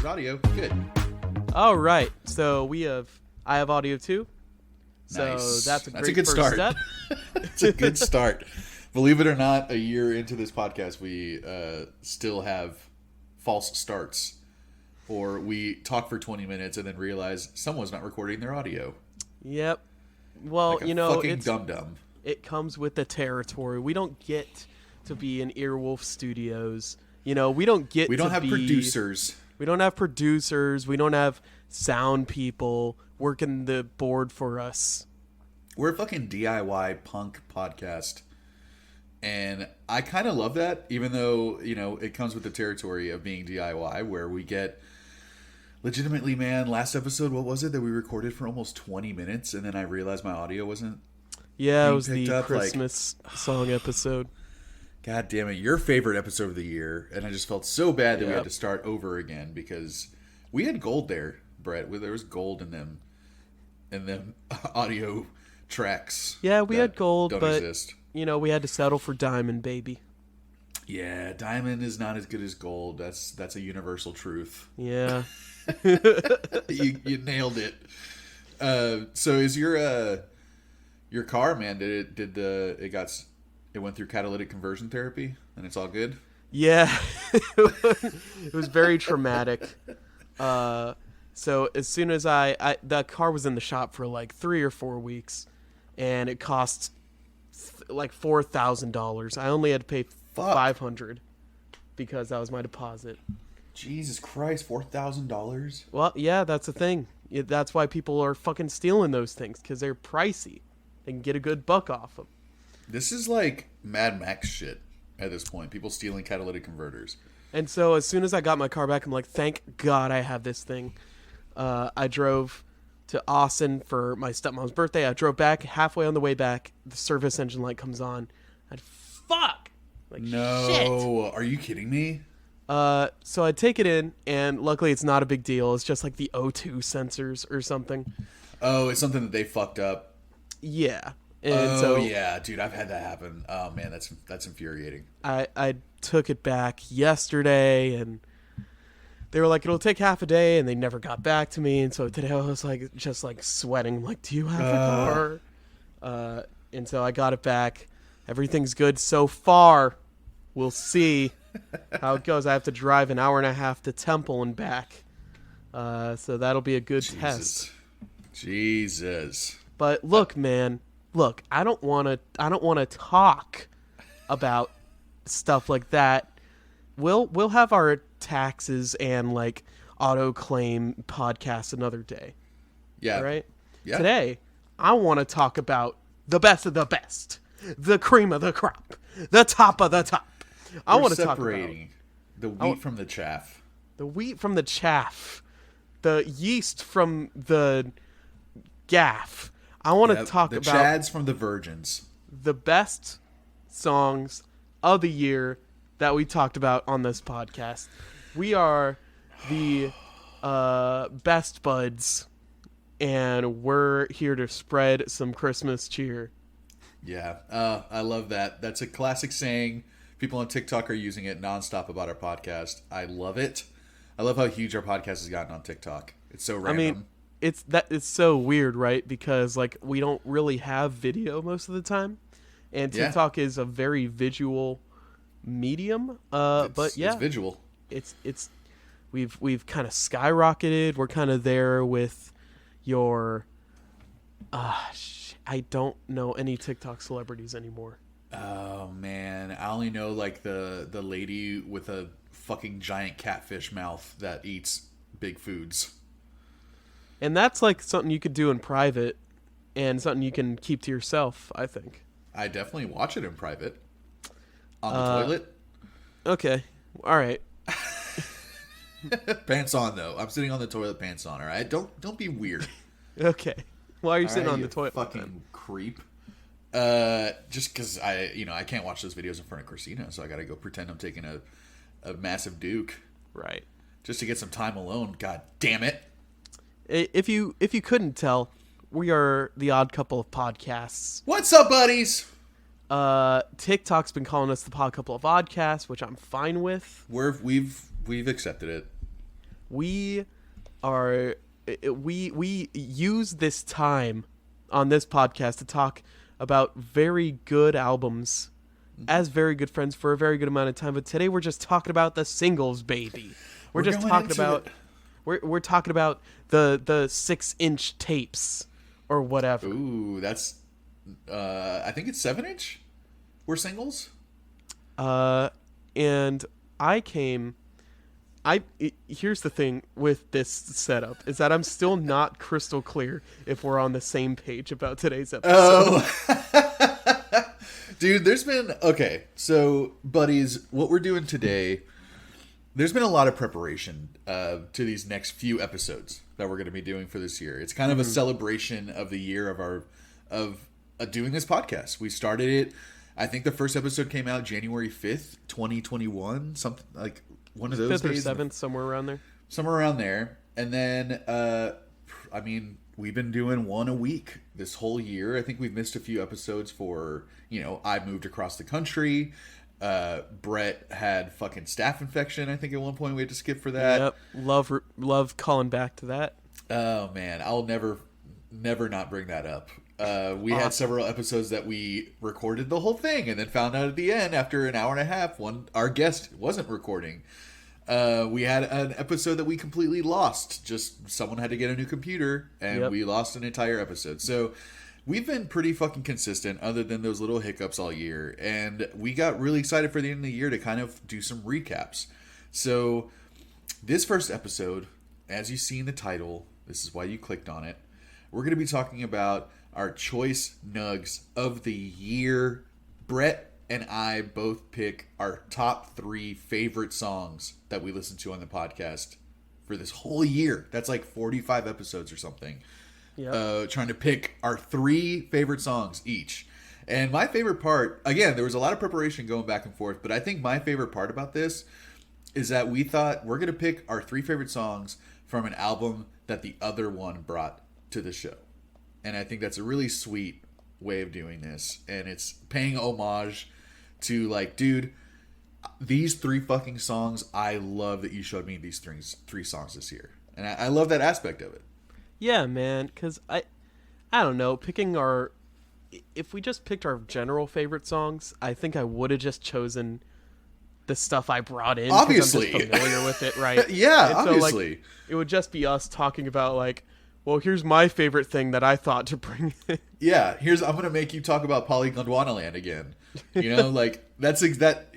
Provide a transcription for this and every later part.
audio. Good. All right. So I have audio too. So Nice. that's a That's a great good first start. step. It's a good start. Believe it or not, a year into this podcast, we still have false starts. Or we talk for 20 minutes and then realize someone's not recording their audio. Yep. Well, Like a fucking dum-dum. It comes with the territory. We don't get to be in Earwolf Studios. We don't have producers. We don't have producers. We don't have sound people working the board for us. We're a fucking DIY punk podcast. And I kind of love that, even though, it comes with the territory of being DIY, where we get legitimately, man, last episode, what was it that we recorded for almost 20 minutes, and then I realized my audio wasn't Yeah, it was picked the up, Christmas song episode. God damn it, your favorite episode of the year, and I just felt so bad that we had to start over again, because we had gold there, Brett. There was gold in them audio tracks. Yeah, we had gold, don't but exist. We had to settle for Diamond, baby. Yeah, Diamond is not as good as gold. That's a universal truth. Yeah. you nailed it. So is your car, man? It went through catalytic conversion therapy and it's all good? Yeah, it was very traumatic. So as soon as the car was in the shop for like 3 or 4 weeks, and it cost like $4,000. I only had to pay $500 because that was my deposit. Jesus Christ, $4,000? Well, yeah, that's the thing. That's why people are fucking stealing those things, because they're pricey. They can get a good buck off them. This is like Mad Max shit at this point. People stealing catalytic converters. And so as soon as I got my car back, I'm like, thank God I have this thing. I drove to Austin for my stepmom's birthday. I drove back. Halfway on the way back, the service engine light comes on. Fuck! Like, no, shit. Are you kidding me? So I take it in, and luckily it's not a big deal. It's just like the O2 sensors or something. Oh, it's something that they fucked up. Yeah. And yeah, dude, I've had that happen. Oh man, that's infuriating. I took it back yesterday, and they were like, it'll take half a day, and they never got back to me. And so today I was like, just like sweating, like, do you have a car? And so I got it back. Everything's good so far. We'll see how it goes. I have to drive an hour and a half to Temple and back. So that'll be a good test. Jesus. But look, man, I don't want to talk about stuff like that. We'll have our taxes and like auto claim podcast another day. Yeah. Right? Yeah. Today, I want to talk about the best of the best. The cream of the crop. The top of the top. I want to talk about the wheat from the chaff. The wheat from the chaff. The yeast from the gaff. I want to talk about the chads from the virgins. The best songs of the year that we talked about on this podcast. We are the best buds, and we're here to spread some Christmas cheer. Yeah, I love that. That's a classic saying. People on TikTok are using it nonstop about our podcast. I love it. I love how huge our podcast has gotten on TikTok. It's so random. I mean, it's so weird, right? Because like we don't really have video most of the time, and TikTok is a very visual medium. But yeah, it's visual. It's we've kind of skyrocketed. We're kind of there with your. I don't know any TikTok celebrities anymore. Oh man, I only know like the lady with a fucking giant catfish mouth that eats big foods. And that's like something you could do in private, and something you can keep to yourself, I think. I definitely watch it in private. On the toilet. Okay. All right. Pants on though. I'm sitting on the toilet, pants on. All right. Don't be weird. Okay. Why are you sitting on the toilet? Fucking then? Creep. Just because I can't watch those videos in front of Christina, so I got to go pretend I'm taking a massive Duke. Right. Just to get some time alone. God damn it. If you couldn't tell, we are the odd couple of podcasts. What's up, buddies? TikTok's been calling us the pod couple of oddcasts, which I'm fine with. We've accepted it. we are we use this time on this podcast to talk about very good albums as very good friends for a very good amount of time. But today we're just talking about the singles, baby. We're just talking about we're talking about the 6-inch tapes or whatever. Ooh, that's I think it's 7-inch. We're singles. And here's the thing with this setup is that I'm still not crystal clear if we're on the same page about today's episode. Oh, dude, so buddies, what we're doing today, there's been a lot of preparation to these next few episodes that we're going to be doing for this year. It's kind of a celebration of the year of doing this podcast. We started it, I think the first episode came out January 5th, 2021, something like one of those 5th days. or 7th, somewhere around there. Somewhere around there. And then, we've been doing one a week this whole year. I think we've missed a few episodes for, I moved across the country. Brett had fucking staph infection. I think at one point we had to skip for that. Yep. Love calling back to that. Oh, man. I'll never not bring that up. We had several episodes that we recorded the whole thing and then found out at the end after an hour and a half our guest wasn't recording. We had an episode that we completely lost. Just someone had to get a new computer and we lost an entire episode. So we've been pretty fucking consistent other than those little hiccups all year. And we got really excited for the end of the year to kind of do some recaps. So this first episode, as you see in the title, this is why you clicked on it. We're going to be talking about our choice nugs of the year. Brett and I both pick our top 3 favorite songs that we listen to on the podcast for this whole year. That's like 45 episodes or something. Yep. Trying to pick our 3 favorite songs each. And my favorite part, again, there was a lot of preparation going back and forth, but I think my favorite part about this is that we thought we're going to pick our 3 favorite songs from an album that the other one brought to the show. And I think that's a really sweet way of doing this. And it's paying homage to, like, dude, these 3 fucking songs, I love that you showed me these 3 songs this year. And I love that aspect of it. Yeah, man, because I don't know, if we just picked our general favorite songs, I think I would have just chosen the stuff I brought in. Obviously. I'm just familiar with it, right? Yeah, and obviously. So, like, it would just be us talking about, like, well, here's my favorite thing that I thought to bring in. Yeah, I'm going to make you talk about Polygondwanaland again. Like, that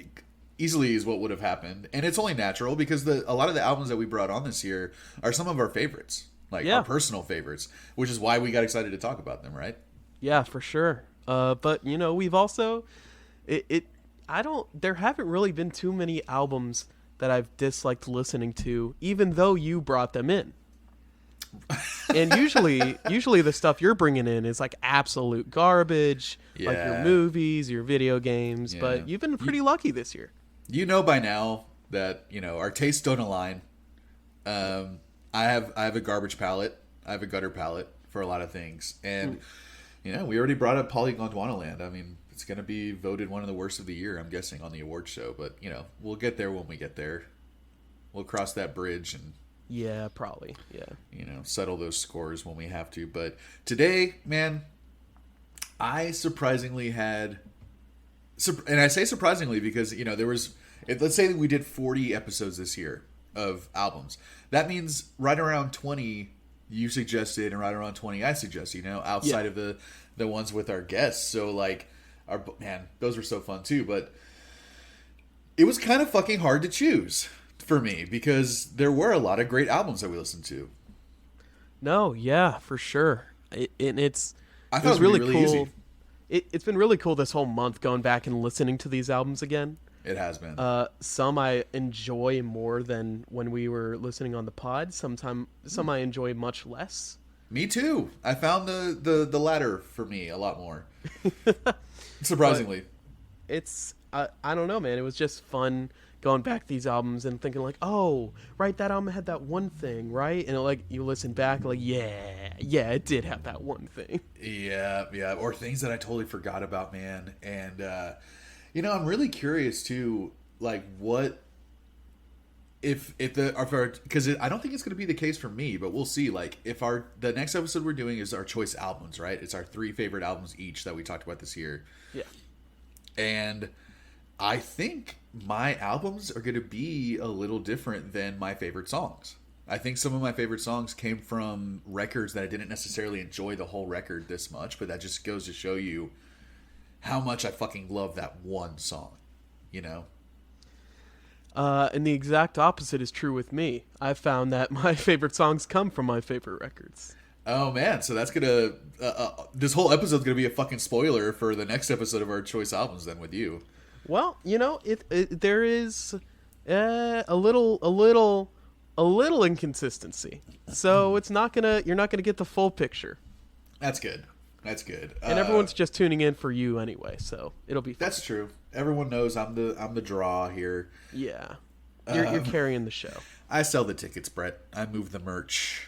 easily is what would have happened. And it's only natural because a lot of the albums that we brought on this year are some of our favorites. Like, our personal favorites. Which is why we got excited to talk about them, right? Yeah, for sure. But, we've also... There haven't really been too many albums that I've disliked listening to, even though you brought them in. And usually the stuff you're bringing in is like absolute garbage, like your movies, your video games. Yeah. But you've been pretty lucky this year. You know by now that our tastes don't align. I have a garbage palate. I have a gutter palate for a lot of things, and we already brought up Polygondwanaland. I mean, it's going to be voted one of the worst of the year, I'm guessing, on the award show. But we'll get there when we get there. We'll cross that bridge and. Yeah, probably. Yeah. Settle those scores when we have to. But today, man, I surprisingly had... And I say surprisingly because, there was... Let's say that we did 40 episodes this year of albums. That means right around 20 you suggested and right around 20 I suggest, outside of the ones with our guests. So, like, those were so fun too. But it was kind of fucking hard to choose for me because there were a lot of great albums that we listened to. No, yeah, for sure. It was really cool. Easy. It's been really cool this whole month going back and listening to these albums again. It has been. Some I enjoy more than when we were listening on the pod. Some I enjoy much less. Me too. I found the latter for me a lot more. Surprisingly. But it's I don't know, man. It was just fun going back these albums and thinking like, oh, right, that album had that one thing, right? And like you listen back, like, yeah, it did have that one thing. Yeah, or things that I totally forgot about, man. And I'm really curious too, like what because I don't think it's going to be the case for me, but we'll see. Like if the next episode we're doing is our choice albums, right? It's our 3 favorite albums each that we talked about this year. Yeah. And I think my albums are going to be a little different than my favorite songs. I think some of my favorite songs came from records that I didn't necessarily enjoy the whole record this much, but that just goes to show you how much I fucking love that one song, you know? And the exact opposite is true with me. I've found that my favorite songs come from my favorite records. Oh man, so that's gonna this whole episode's gonna be a fucking spoiler for the next episode of our choice albums. Then with you, well, there is a little inconsistency, so you're not gonna get the full picture. That's good. That's good. And everyone's just tuning in for you anyway, so it'll be fun. That's true. Everyone knows I'm the draw here. Yeah, you're carrying the show. I sell the tickets, Brett. I move the merch.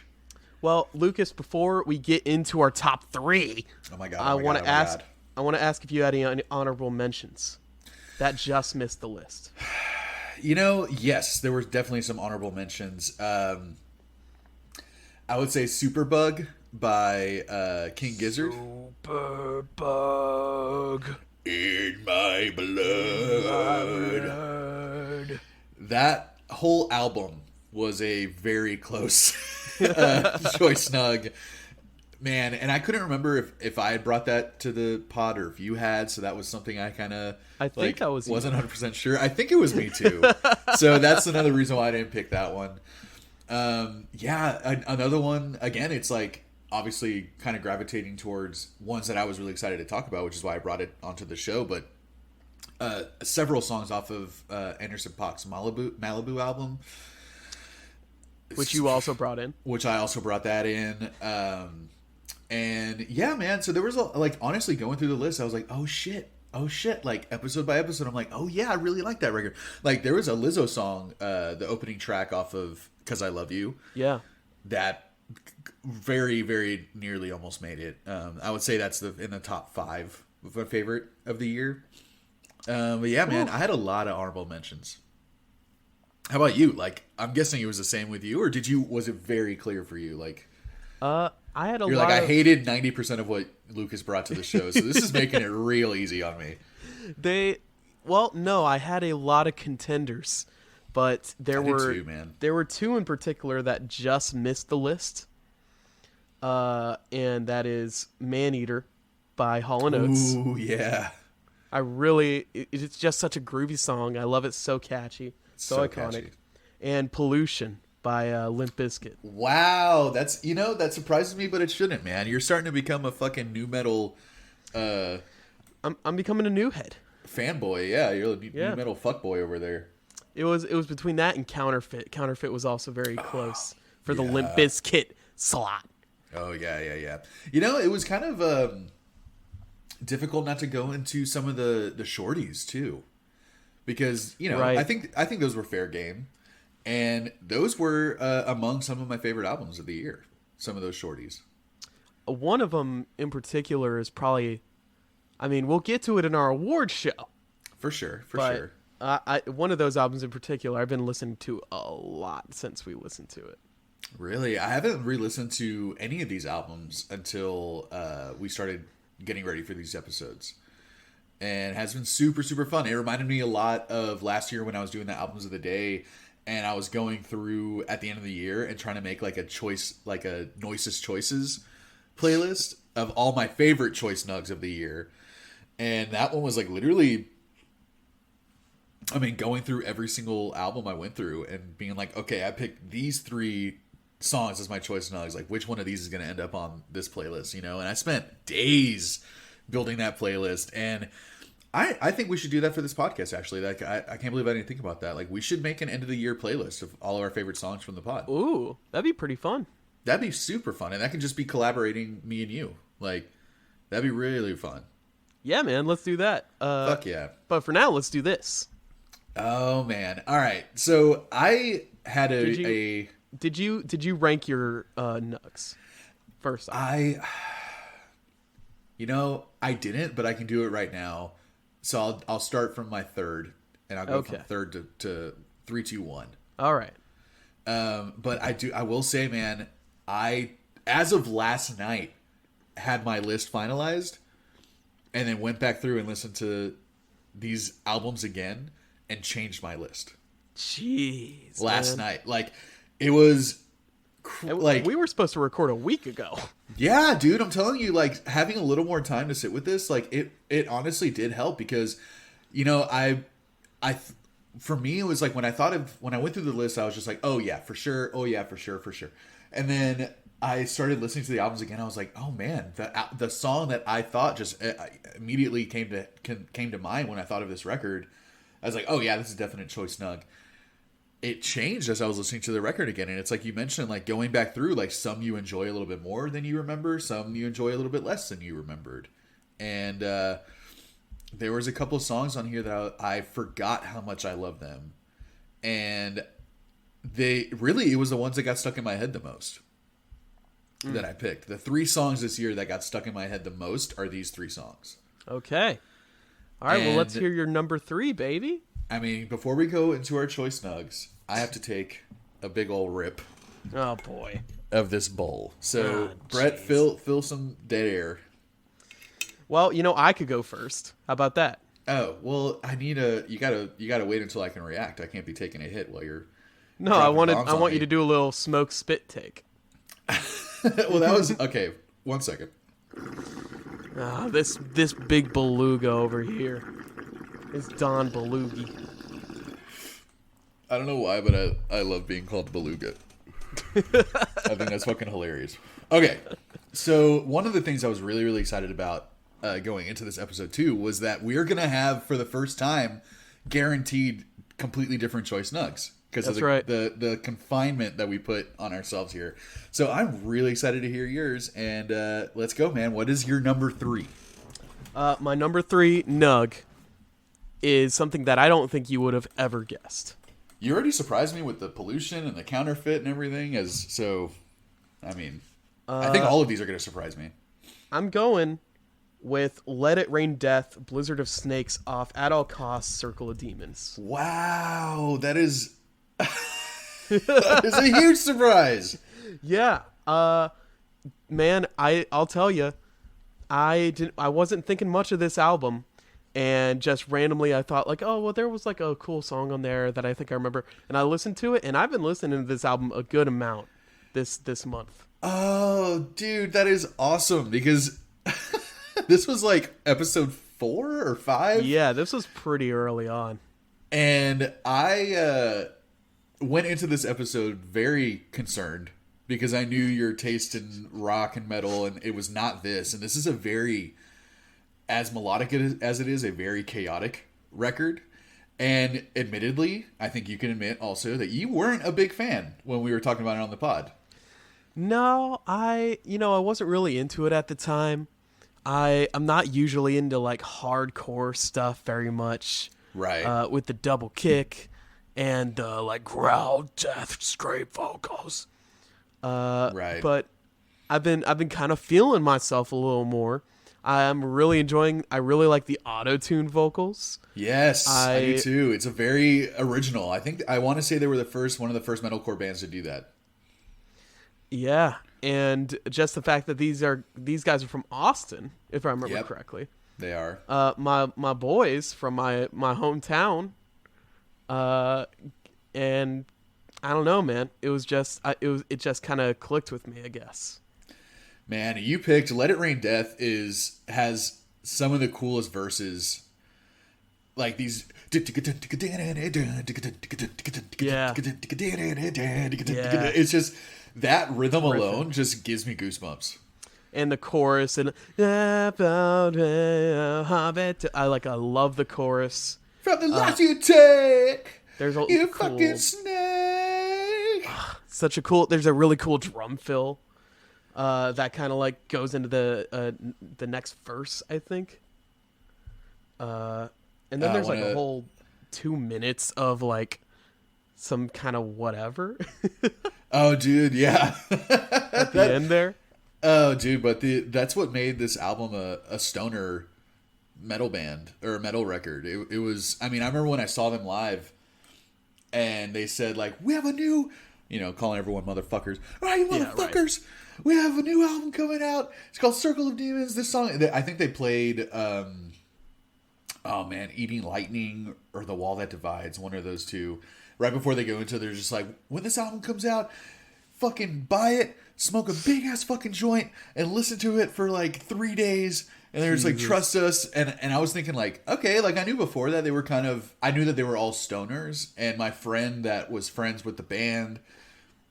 Well, Lucas, before we get into our top 3, Oh my god! I want to ask if you had any honorable mentions that just missed the list. Yes, there were definitely some honorable mentions. I would say Superbug by King Gizzard. Superbug in my blood. That whole album was a very close choice, Snug. Man, and I couldn't remember if I had brought that to the pod or if you had, so that was something I kind of that was wasn't 100% sure. I think it was me too. So that's another reason why I didn't pick that one. Another one, again, it's like obviously kind of gravitating towards ones that I was really excited to talk about, which is why I brought it onto the show, but several songs off of Anderson.Paak's Malibu album. Which you also brought in. Which I also brought that in. And yeah, man, so there was honestly going through the list, I was like, oh shit, like episode by episode, I'm like, oh yeah, I really like that record. Like there was a Lizzo song, the opening track off of 'Cause I Love You. Yeah. That very, very nearly almost made it. I would say that's in the top 5 of my favorite of the year. But yeah, man, I had a lot of honorable mentions. How about you? Like, I'm guessing it was the same with you, or was it very clear for you? Like, I had you're like, I hated 90% of what Lucas brought to the show, so this is making it real easy on me. No, I had a lot of contenders, but there were 2 in particular that just missed the list. And that is Maneater by Hall & Oates. Ooh, yeah. It's just such a groovy song. I love it, so catchy. So iconic. Catchy. And Pollution by Limp Bizkit. Wow, that surprises me, but it shouldn't, man. You're starting to become a fucking new metal I'm becoming a new head. Fanboy, yeah. You're a new metal fuckboy over there. It was between that and Counterfeit. Counterfeit was also very close for the Limp Bizkit slot. Oh yeah. It was kind of difficult not to go into some of the shorties too. Because, right. I think those were fair game. And those were among some of my favorite albums of the year. Some of those shorties. One of them in particular is probably, we'll get to it in our award show. For sure. One of those albums in particular, I've been listening to a lot since we listened to it. Really? I haven't re-listened to any of these albums until we started getting ready for these episodes. And it has been super, super fun. It reminded me a lot of last year when I was doing the albums of the day, and I was going through at the end of the year and trying to make like a Choicest Choices playlist of all my favorite choice nugs of the year. And that one was like literally, going through every single album I went through and being like, okay, I picked these 3 songs as my choice nugs. Like, which one of these is going to end up on this playlist, And I spent days building that playlist, and I think we should do that for this podcast, actually. Like, I can't believe I didn't think about that. Like, we should make an end of the year playlist of all of our favorite songs from the pod. Ooh, that'd be pretty fun. That'd be super fun, and that can just be collaborating me and you. Like, that'd be really fun. Yeah, man, let's do that. Fuck yeah. But for now, let's do this. Oh man. All right. So I had Did you rank your nugs first off? I didn't, but I can do it right now. So I'll start from my third, and I'll go from third to 3, 2, 1. All right. But I will say, man, as of last night, had my list finalized, and then went back through and listened to these albums again and changed my list. Jeez. Last man. night, like it was, And we were supposed to record a week ago. yeah, dude, I'm telling you, like having a little more time to sit with this, like it honestly did help because, you know, for me it was like when I went through the list, I was just like, oh yeah, for sure, oh yeah, for sure, and then I started listening to the albums again. I was like, oh man, the song that I thought just immediately came to mind when I thought of this record. I was like, oh yeah, this is definite Choice Snug. It changed as I was listening to the record again, and it's like you mentioned, like going back through, like some you enjoy a little bit more than you remember, some you enjoy a little bit less than you remembered, and there was a couple of songs on here that I forgot how much I love them, and it was the ones that got stuck in my head the most that I picked. The 3 songs this year that got stuck in my head the most are these 3 songs. Okay. All right, well, let's hear your number 3, baby. I mean, before we go into our Choice Nugs, I have to take a big old rip. Oh, boy. Of this bowl. So, Brett, fill some dead air. Well, you know, I could go first. How about that? Oh, well, you gotta wait until I can react. I can't be taking a hit while you're. No, I want you to do a little smoke spit take. Well, that was okay. 1 second. This big beluga over here is Don Belugi. I don't know why, but I love being called beluga. I think that's fucking hilarious. Okay, so one of the things I was really, really excited about going into this episode too was that we're gonna have for the first time guaranteed completely different Choice Nugs because of the confinement that we put on ourselves here. So I'm really excited to hear yours, and let's go, man. What is your number 3? My number 3 Nug is something that I don't think you would have ever guessed. You already surprised me with the pollution and the counterfeit and everything. I think all of these are going to surprise me. I'm going with Let It Rain Death, Blizzard of Snakes off At All Costs, Circle of Demons. Wow, that is that is a huge surprise. Yeah. Man, I'll tell you, I wasn't thinking much of this album, and just randomly I thought like, oh well, there was like a cool song on there that I think I remember, and I listened to it, and I've been listening to this album a good amount this month. Oh, dude, that is awesome because this was like episode 4 or 5. Yeah, this was pretty early on, and I went into this episode very concerned because I knew your taste in rock and metal, and it was not this. And this is a very, as melodic as it is, a very chaotic record. And admittedly, I think you can admit also that you weren't a big fan when we were talking about it on the pod. No, I wasn't really into it at the time. I'm not usually into like hardcore stuff very much. Right. With the double kick and like growl death scrape vocals. Right. But I've been kind of feeling myself a little more. I'm really enjoying. I really like the auto-tune vocals. Yes, I do too. It's a very original. I want to say they were one of the first metalcore bands to do that. Yeah, and just the fact that these guys are from Austin, if I remember correctly. They are. My boys from my hometown. And I don't know, man. It was just it just kind of clicked with me, I guess. Man, you picked Let It Rain Death has some of the coolest verses. Like these It's just that rhythm alone just gives me goosebumps. And the chorus and I love the chorus. From the life you take, you cool, fucking snake. There's a really cool drum fill that kind of like goes into the next verse, I think. And then there's like a whole 2 minutes of like some kind of whatever. Oh, dude, yeah. At the end there. Oh, dude, but that's what made this album a stoner metal band or a metal record. It was. I mean, I remember when I saw them live. and they said like, we have a new, calling everyone motherfuckers. All right, you motherfuckers. Right. We have a new album coming out. It's called Circle of Demons. This song, I think they played, Eating Lightning or The Wall That Divides, one of those two. Right before they go into it, they're just like, when this album comes out, fucking buy it, smoke a big ass fucking joint, and listen to it for like 3 days. And they're just like, trust us. And I was thinking like, okay, like I knew before that they were I knew that they were all stoners. And my friend that was friends with the band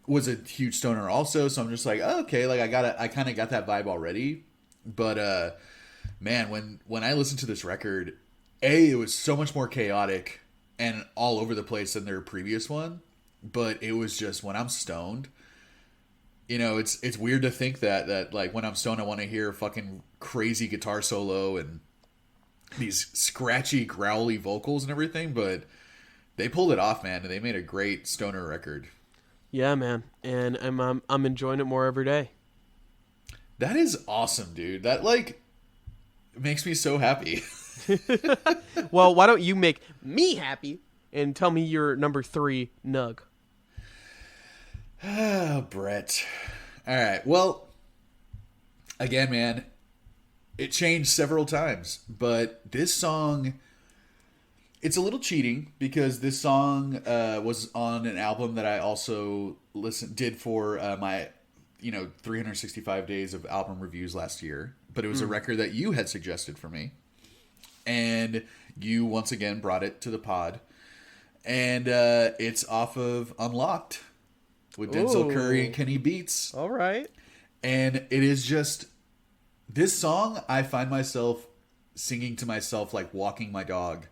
was a huge stoner also. So I'm just like, oh, okay, like I kind of got that vibe already. But man, when I listened to this record, it was so much more chaotic and all over the place than their previous one. But it was just, when I'm stoned, it's weird to think that like when I'm stoned, I want to hear fucking crazy guitar solo and these scratchy, growly vocals and everything. But they pulled it off, man, and they made a great stoner record. Yeah, man, and I'm enjoying it more every day. That is awesome, dude. That like makes me so happy. Well, why don't you make me happy and tell me your number 3 nug? Oh, Brett. All right. Well, again, man, it changed several times, but this song, it's a little cheating because this song was on an album that I also did for my 365 days of album reviews last year, but it was a record that you had suggested for me, and you once again brought it to the pod, and it's off of Unlocked with Denzel Curry and Kenny Beats. All right. And it is just, this song, I find myself singing to myself like walking my dog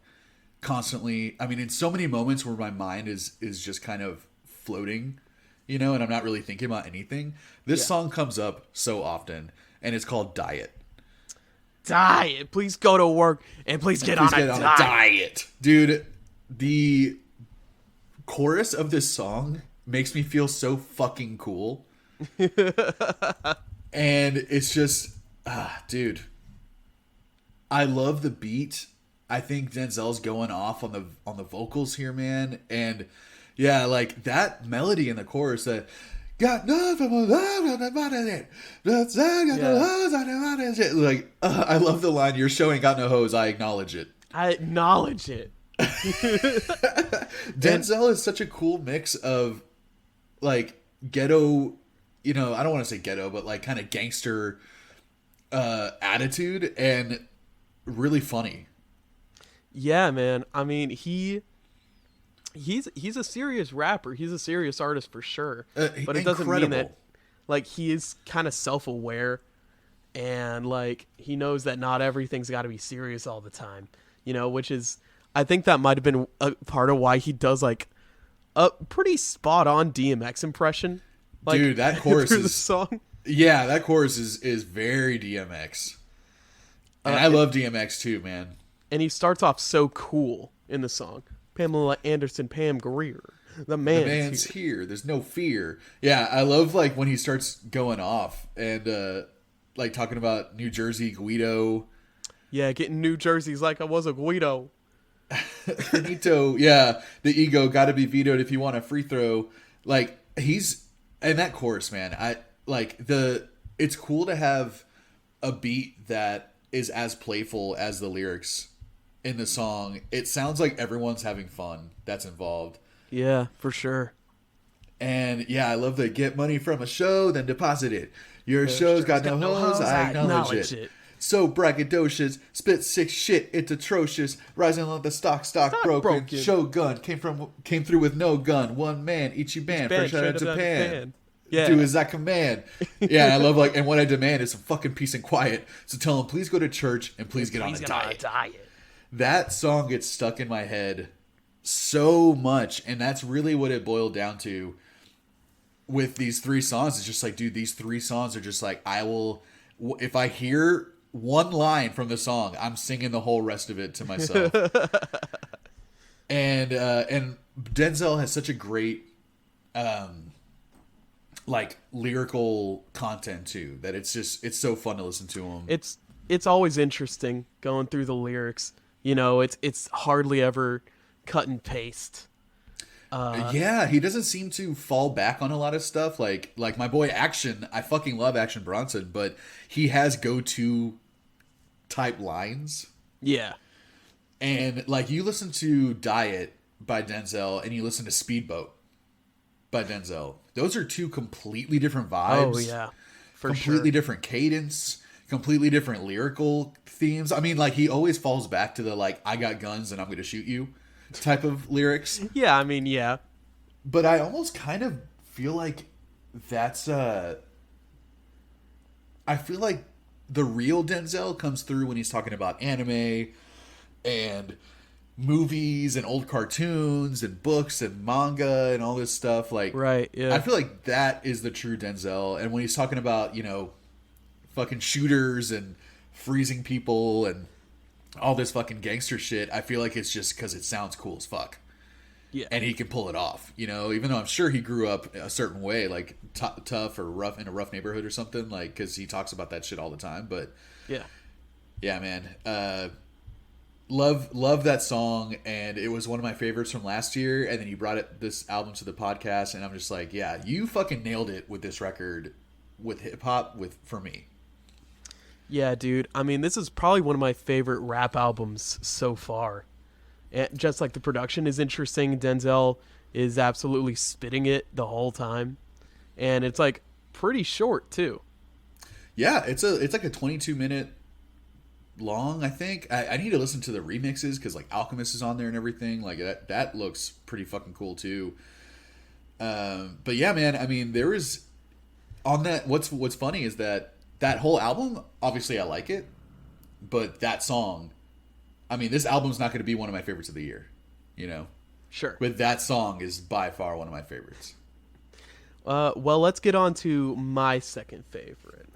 constantly. I mean, in so many moments where my mind is just kind of floating, and I'm not really thinking about anything. This song comes up so often, and it's called Diet. Diet. Please go to work and please get on a diet. Dude, the chorus of this song makes me feel so fucking cool. And it's just, dude, I love the beat. I think Denzel's going off on the vocals here, man. And yeah, like that melody in the chorus that got nothing about it. Like, I love the line, "You're showing got no hose, I acknowledge it." I acknowledge it. Denzel is such a cool mix of like ghetto, I don't want to say ghetto, but like kind of gangster attitude, and really funny. Yeah, man. I mean, he's a serious rapper. He's a serious artist for sure. But it doesn't mean that like he is kind of self-aware, and like he knows that not everything's got to be serious all the time. Which is, I think that might have been a part of why he does like a pretty spot on DMX impression. Like, dude, that chorus through the is song. Yeah, that chorus is very DMX. And I love DMX too, man. And he starts off so cool in the song. Pamela Anderson, Pam Grier. The man's here. There's no fear. Yeah, I love like when he starts going off and like talking about New Jersey Guido. Yeah, getting New Jersey's like I was a Guido. Finito, yeah, the ego got to be vetoed if you want a free throw. Like and that chorus, man. It's cool to have a beat that is as playful as the lyrics in the song. It sounds like everyone's having fun that's involved. Yeah, for sure. And yeah, I love the get money from a show, then deposit it. Your show's got no hose, I acknowledge it. So braggadocious, spit sick shit, it's atrocious. Rising on the stock broken. Shogun came through with no gun. One man, Ichiban, fresh out of Japan. Yeah. Do as I command. Yeah, I love and what I demand is some fucking peace and quiet. So tell him, please go to church and please get on a diet. That song gets stuck in my head so much, and that's really what it boiled down to with these 3 songs. It's just like, dude, these 3 songs are just like, if I hear one line from the song, I'm singing the whole rest of it to myself. And Denzel has such a great like lyrical content too, that it's so fun to listen to him. It's always interesting going through the lyrics. It's hardly ever cut and paste. Yeah, he doesn't seem to fall back on a lot of stuff. Like my boy Action, I fucking love Action Bronson, but he has go-to type lines. Yeah. And like you listen to Diet by Denzel and you listen to Speedboat by Denzel. Those are two completely different vibes. Oh yeah. Completely different cadence, completely different lyrical themes. I mean, like he always falls back to the like I got guns and I'm going to shoot you type of lyrics. Yeah, I mean, yeah. But I almost kind of feel like that's I feel like the real Denzel comes through when he's talking about anime and movies and old cartoons and books and manga and all this stuff. Like, right, yeah. I feel like that is the true Denzel. And when he's talking about, you know, fucking shooters and freezing people and all this fucking gangster shit, I feel like it's just because it sounds cool as fuck. Yeah. And he can pull it off, you know, even though I'm sure he grew up a certain way, like tough or rough in a rough neighborhood or something, like, because he talks about that shit all the time. But yeah, man, love that song, and it was one of my favorites from last year. And then you brought this album to the podcast, and I'm just like, yeah, you fucking nailed it with this record, with hip hop, for me. Yeah, dude. I mean, this is probably one of my favorite rap albums so far. And just like the production is interesting, Denzel is absolutely spitting it the whole time, and it's like pretty short too. Yeah, it's like a 22-minute long. I think I need to listen to the remixes because like Alchemist is on there and everything. Like that looks pretty fucking cool too. But yeah, man. I mean, there is on that. What's funny is that whole album. Obviously, I like it, but that song. I mean, this album's not going to be one of my favorites of the year, you know? Sure. But that song is by far one of my favorites. Well, let's get on to my second favorite.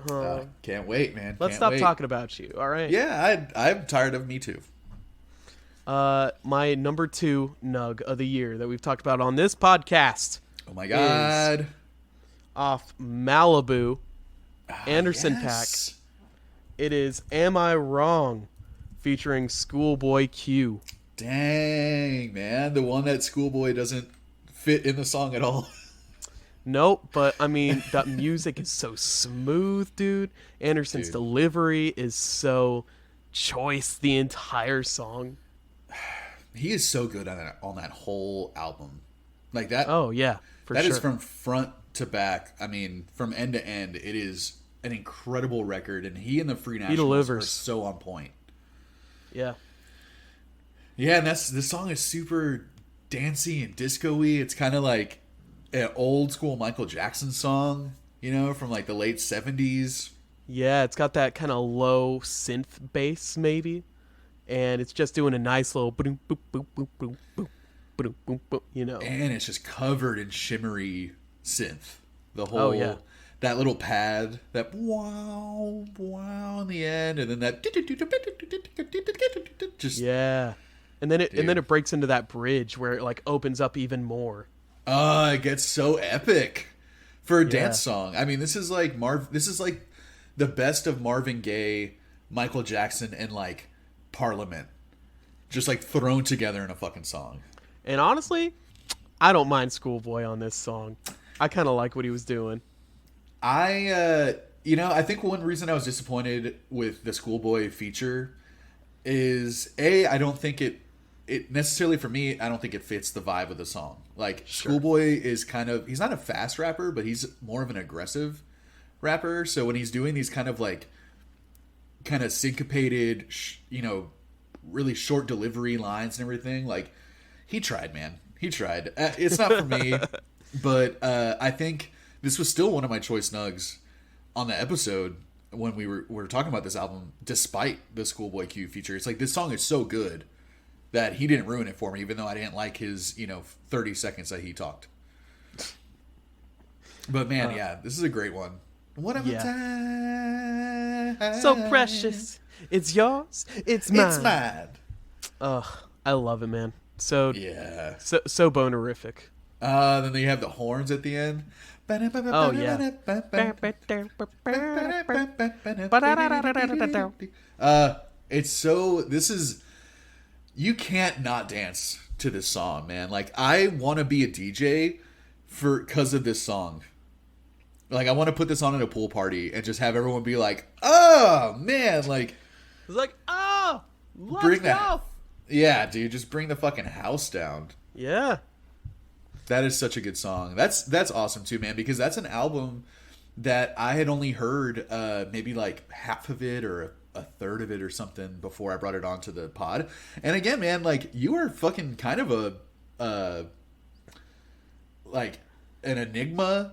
Can't wait, man. Let's stop talking about you, all right? Yeah, I'm tired of Me Too. My number 2 Nug of the year that we've talked about on this podcast. Oh, my God. Off Malibu, Anderson.Paak. Yes. It is Am I Wrong? Featuring Schoolboy Q. Dang, man. The one that Schoolboy doesn't fit in the song at all. Nope, but I mean, that music is so smooth, dude. Anderson's delivery is so choice the entire song. He is so good on that whole album. Like that. Oh, yeah, for sure. That is from front to back. I mean, from end to end, it is an incredible record. And he and the Free Nationals are so on point. Yeah. Yeah, and this song is super dancey and disco-y. It's kind of like an old school Michael Jackson song, you know, from like the late 70s. Yeah, it's got that kind of low synth bass maybe. And it's just doing a nice little boom boom boom boom boom boom boom boom boom, you know. And it's just covered in shimmery synth. The whole that little pad, that wow, wow in the end, and then that just and then it breaks into that bridge where it like opens up even more. It gets so epic for a dance song. I mean, this is like the best of Marvin Gaye, Michael Jackson, and like Parliament, just like thrown together in a fucking song. And honestly, I don't mind Schoolboy on this song. I kind of like what he was doing. I think one reason I was disappointed with the Schoolboy feature is I don't think it necessarily for me, I don't think it fits the vibe of the song. Like Schoolboy is he's not a fast rapper, but he's more of an aggressive rapper. So when he's doing these kind of syncopated, really short delivery lines and everything, like he tried, man. He tried. It's not for me, but I think this was still one of my choice nugs on the episode when we were talking about this album, despite the Schoolboy Q feature. It's like this song is so good that he didn't ruin it for me, even though I didn't like his 30 seconds that he talked. But man, this is a great one. What of a time? So precious. It's yours. It's mine. It's mine. I love it, man. So bonerific. Then you have the horns at the end. Oh yeah. You can't not dance to this song, man. Like, I want to be a DJ because of this song. Like, I want to put this on at a pool party and just have everyone be like, "Oh man!" Like, it's like, "Oh, let's bring go!" that. Yeah, dude, just bring the fucking house down. Yeah, that is such a good song. That's awesome too, man. Because that's an album that I had only heard maybe like half of it or a third of it or something before I brought it onto the pod. And again, man, like, you are fucking kind of a like an enigma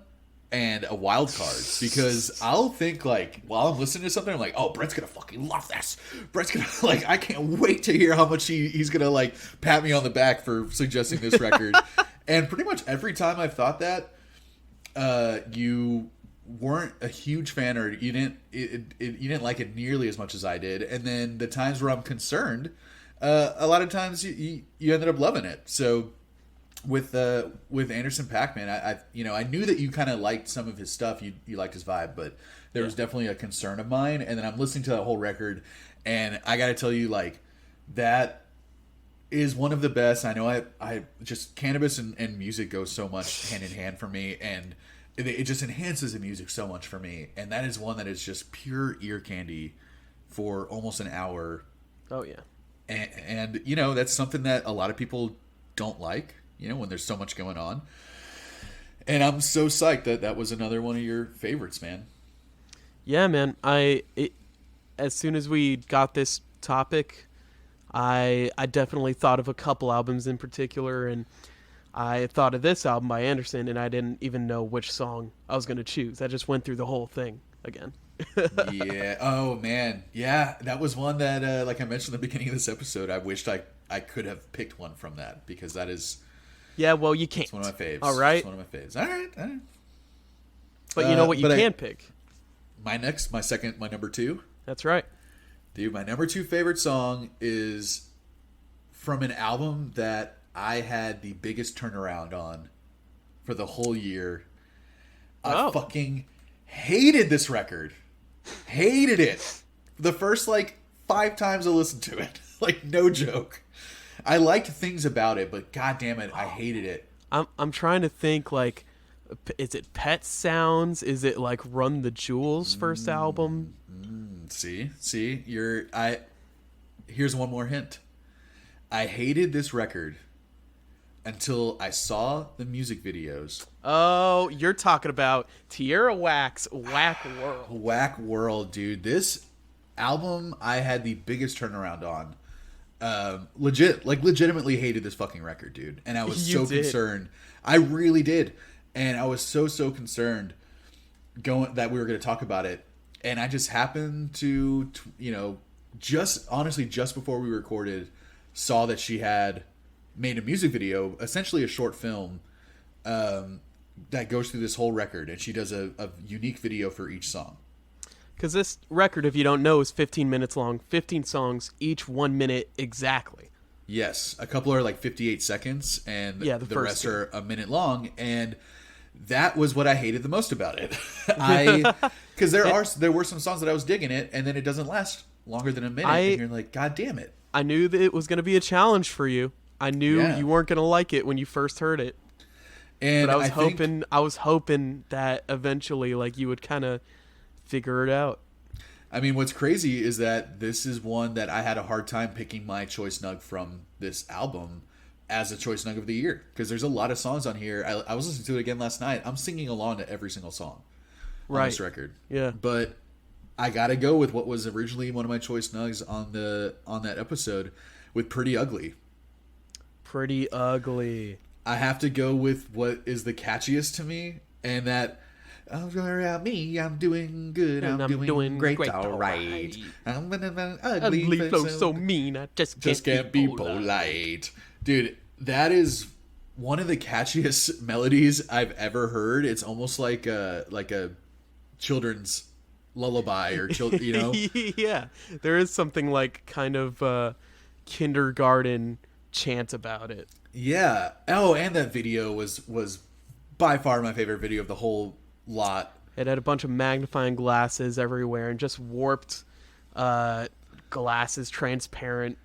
and a wild card, because I'll think, like, while I'm listening to something, I'm like, oh, Brett's gonna fucking love this. Brett's gonna, like, I can't wait to hear how much he's gonna, like, pat me on the back for suggesting this record. And pretty much every time I've thought that, you weren't a huge fan, or you didn't like it nearly as much as I did. And then the times where I'm concerned, a lot of times you ended up loving it. So with Anderson.Paak, man, I knew that you kind of liked some of his stuff. You liked his vibe, but there was definitely a concern of mine. And then I'm listening to that whole record, and I got to tell you, like, that is one of the best. I know I just, cannabis and music go so much hand in hand for me, and it just enhances the music so much for me. And that is one that is just pure ear candy for almost an hour. Oh yeah. And that's something that a lot of people don't like, when there's so much going on. And I'm so psyched that was another one of your favorites, man. Yeah, man. As soon as we got this topic, I definitely thought of a couple albums in particular, and I thought of this album by Anderson, and I didn't even know which song I was going to choose. I just went through the whole thing again. Yeah. Oh, man. Yeah, that was one that, like I mentioned at the beginning of this episode, I wished I could have picked one from that, because that is... Yeah, well, you can't. It's one of my faves. All right. It's one of my faves. All right. But you know what you can pick? My number 2. That's right. Dude, my number 2 favorite song is from an album that I had the biggest turnaround on for the whole year. I fucking hated this record. Hated it. The first, 5 times I listened to it. Like, no joke. I liked things about it, but god damn it, I hated it. I'm trying to think, is it Pet Sounds? Is it like Run the Jewels' first album? See, here's one more hint. I hated this record until I saw the music videos. Oh, you're talking about Tierra Whack's Whack World. Whack World, dude. This album I had the biggest turnaround on. Legitimately hated this fucking record, dude. And I was concerned. I really did. And I was so concerned that we were going to talk about it. And I just happened to, just before we recorded, saw that she had made a music video, essentially a short film, that goes through this whole record. And she does a unique video for each song. Because this record, if you don't know, is 15 minutes long. 15 songs, each 1 minute exactly. Yes. A couple are 58 seconds, and the rest are a minute long. And that was what I hated the most about it. Because there were some songs that I was digging it, and then it doesn't last longer than a minute. And you're like, god damn it. I knew that it was going to be a challenge for you. I knew you weren't going to like it when you first heard it. And but I was hoping that eventually, you would kind of figure it out. I mean, what's crazy is that this is one that I had a hard time picking my choice nug from this album as a choice nug of the year, because there's a lot of songs on here. I was listening to it again last night. I'm singing along to every single song on this record. Yeah. But I gotta go with what was originally one of my choice nugs on that episode, with Pretty Ugly. Pretty Ugly. I have to go with what is the catchiest to me, and that... Around me, I'm doing good. I'm doing great. All right. I'm an ugly flow so mean. I just can't be polite. Dude, that is one of the catchiest melodies I've ever heard. It's almost like a children's lullaby or Yeah, there is something kind of kindergarten chant about it. Yeah. Oh, and that video was by far my favorite video of the whole lot. It had a bunch of magnifying glasses everywhere and just warped glasses, transparent,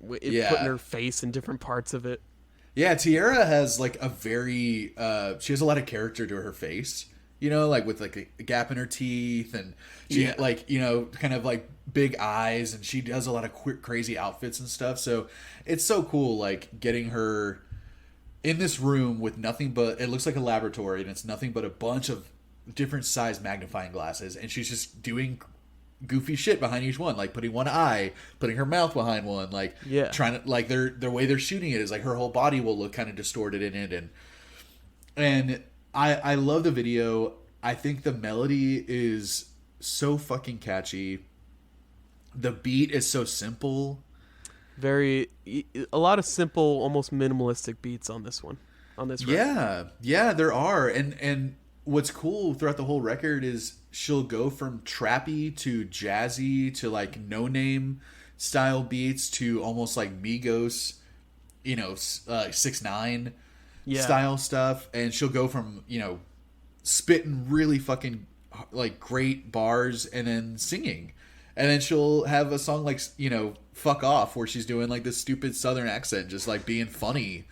putting her face in different parts of it. Yeah, Tiara has like a very she has a lot of character to her face. You know, like with like a gap in her teeth, and she like, you know, kind of like big eyes, and she does a lot of quick crazy outfits and stuff. So it's so cool, like getting her in this room with nothing but, it looks like a laboratory, and it's nothing but a bunch of different size magnifying glasses, and she's just doing goofy shit behind each one, like putting one eye, putting her mouth behind one, like trying to, like their way they're shooting it is like her whole body will look kind of distorted in it, and I love the video. I think the melody is so fucking catchy. The beat is so simple. A lot of simple, almost minimalistic beats on this one. On this record. Yeah, there are. And what's cool throughout the whole record is she'll go from trappy to jazzy to like no name style beats to almost like Migos, you know, 6ix9ine style stuff, and she'll go from, you know, spitting really fucking like great bars and then singing, and then she'll have a song like, you know, Fuck Off, where she's doing like this stupid southern accent, just like being funny.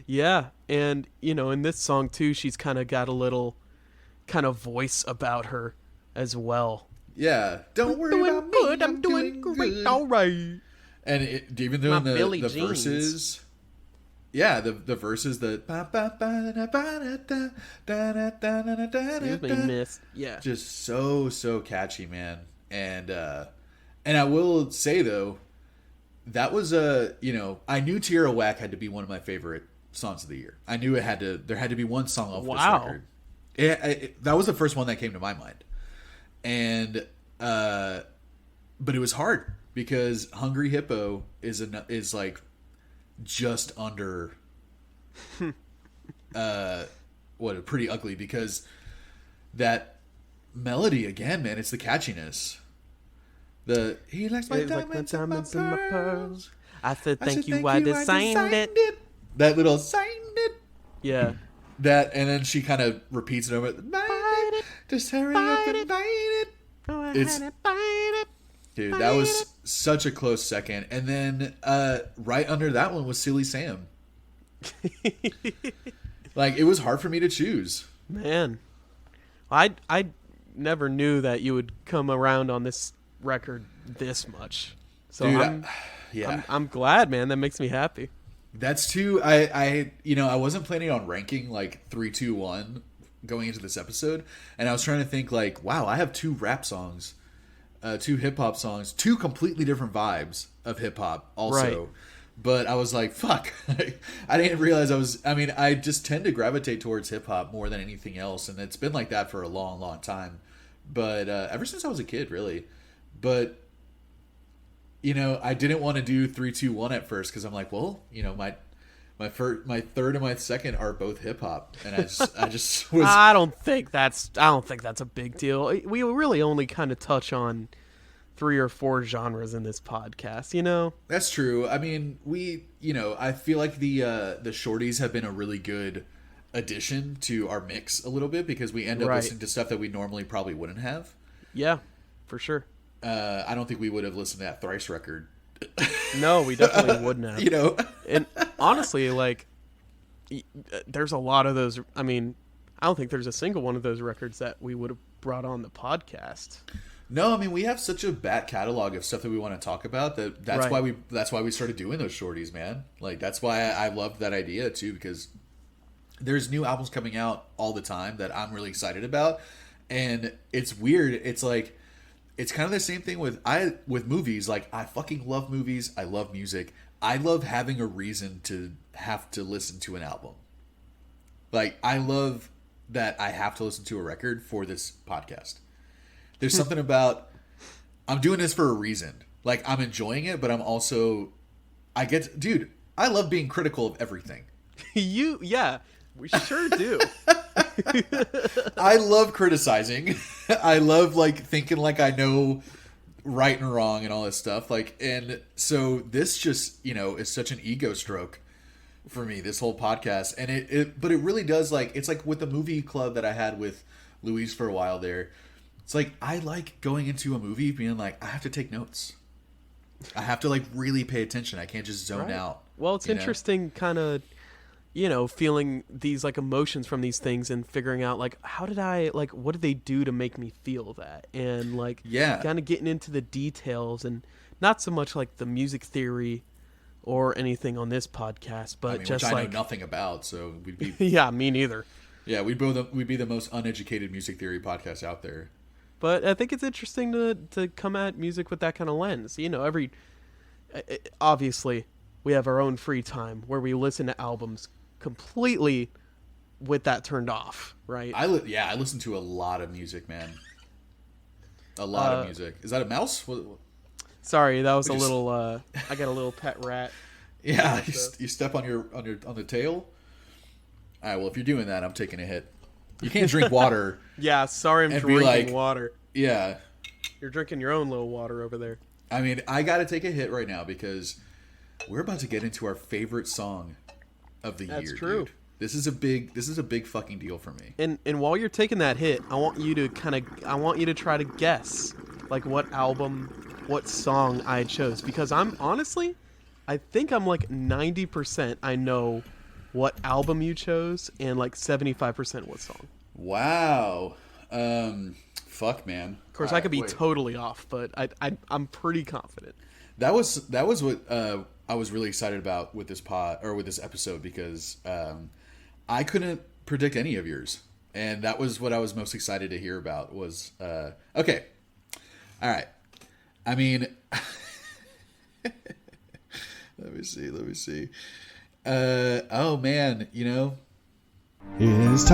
Yeah, and you know, in this song too, she's kind of got a little kind of voice about her as well. Yeah, don't worry about me, I'm doing great, all right. And even doing the verses. Yeah, the verses, Excuse me, miss. Yeah. Just so catchy, man. And I will say though, that was you know, I knew Tierra Whack had to be one of my favorite songs of the year. I knew there had to be one song off this record. That was the first one that came to my mind. And but it was hard because Hungry Hippo is like just under pretty ugly, because that melody again, man, it's the catchiness. He likes my diamonds and my pearls. I said thank you, I designed it. That little signed it. Yeah. That, and then she kind of repeats it over. Bite it. Just hurry up and bite it. Dude, that was such a close second. And then right under that one was Silly Sam. Like, it was hard for me to choose. Man, I never knew that you would come around on this record this much. So dude, I'm glad, man. That makes me happy. That's too. I you know, I wasn't planning on ranking like 3, 2, 1 going into this episode, and I was trying to think like, wow, I have 2 rap songs, 2 hip hop songs, 2 completely different vibes of hip hop also. Right. But I was like, fuck. I didn't realize I just tend to gravitate towards hip hop more than anything else, and it's been like that for a long, long time. But ever since I was a kid, really. But you know, I didn't want to do 3, 2, 1 at first, because I'm like, well, you know, my third and my second are both hip hop, and I just was. I don't think that's a big deal. We really only kind of touch on 3 or 4 genres in this podcast, you know. That's true. I mean, I feel like the shorties have been a really good addition to our mix a little bit, because we end up listening to stuff that we normally probably wouldn't have. Yeah, for sure. I don't think we would have listened to that Thrice record. No, we definitely wouldn't have. You know, and honestly, like, there's a lot of those. I mean, I don't think there's a single one of those records that we would have brought on the podcast. No, I mean, we have such a back catalog of stuff that we want to talk about that's why we started doing those shorties, man. Like, that's why I loved that idea too, because there's new albums coming out all the time that I'm really excited about, and it's weird. It's like, it's kind of the same thing with movies. Like, I fucking love movies. I love music. I love having a reason to have to listen to an album. Like, I love that I have to listen to a record for this podcast. There's something about, I'm doing this for a reason. Like, I'm enjoying it, but I'm also, dude, I love being critical of everything. Yeah, we sure do. I love criticizing. I love, like, thinking like I know right and wrong and all this stuff. Like, and so this just, you know, is such an ego stroke for me, this whole podcast. And but it really does, like, it's like with the movie club that I had with Louise for a while there. It's like, I like going into a movie being like, I have to take notes. I have to, like, really pay attention. I can't just zone out. Well, it's interesting kind of feeling these like emotions from these things and figuring out like what did they do to make me feel that, and like kind of getting into the details, and not so much like the music theory or anything on this podcast, but just which I like know nothing about, so we'd be yeah, me neither. Yeah, we'd be the most uneducated music theory podcast out there. But I think it's interesting to come at music with that kind of lens. Obviously we have our own free time where we listen to albums completely with that turned off, right? I listen to a lot of music, man. A lot of music. Is that a mouse? Sorry, that was a little. I got a little pet rat. Yeah, you step on the tail. All right, well, if you're doing that, I'm taking a hit. You can't drink water. Yeah, sorry, I'm drinking water. Yeah, you're drinking your own little water over there. I mean, I got to take a hit right now because we're about to get into our favorite song of the year. That's true. Dude. This is a big fucking deal for me. And while you're taking that hit, I want you to try to guess like what song I chose, because I think I'm like 90% I know what album you chose and like 75% what song. Wow. Fuck, man. Of course, I could be totally off, but I'm pretty confident. That was what I was really excited about with this episode, because I couldn't predict any of yours, and that was what I was most excited to hear about. Was okay. All right. I mean, let me see. Oh man, It is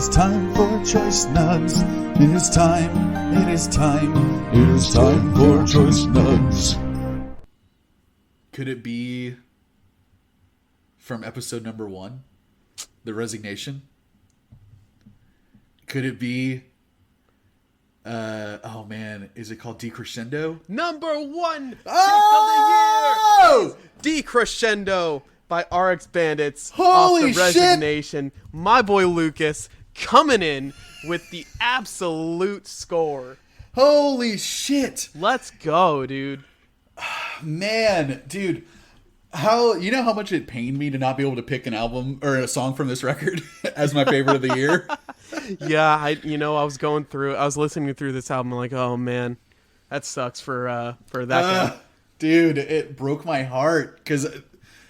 time for Choice Nugs. It is time for Choice Nugs. Could it be from episode number 1, The Resignation? Could it be oh man, is it called Decrescendo? Number 1 oh! of the year is Decrescendo by RX Bandits. Holy off the Resignation. Shit! My boy Lucas coming in with the absolute score. Holy shit! Let's go, dude. Man, dude. How much it pained me to not be able to pick an album or a song from this record as my favorite of the year? Yeah, I was listening through this album, like, oh man, that sucks for that guy. Dude, it broke my heart because,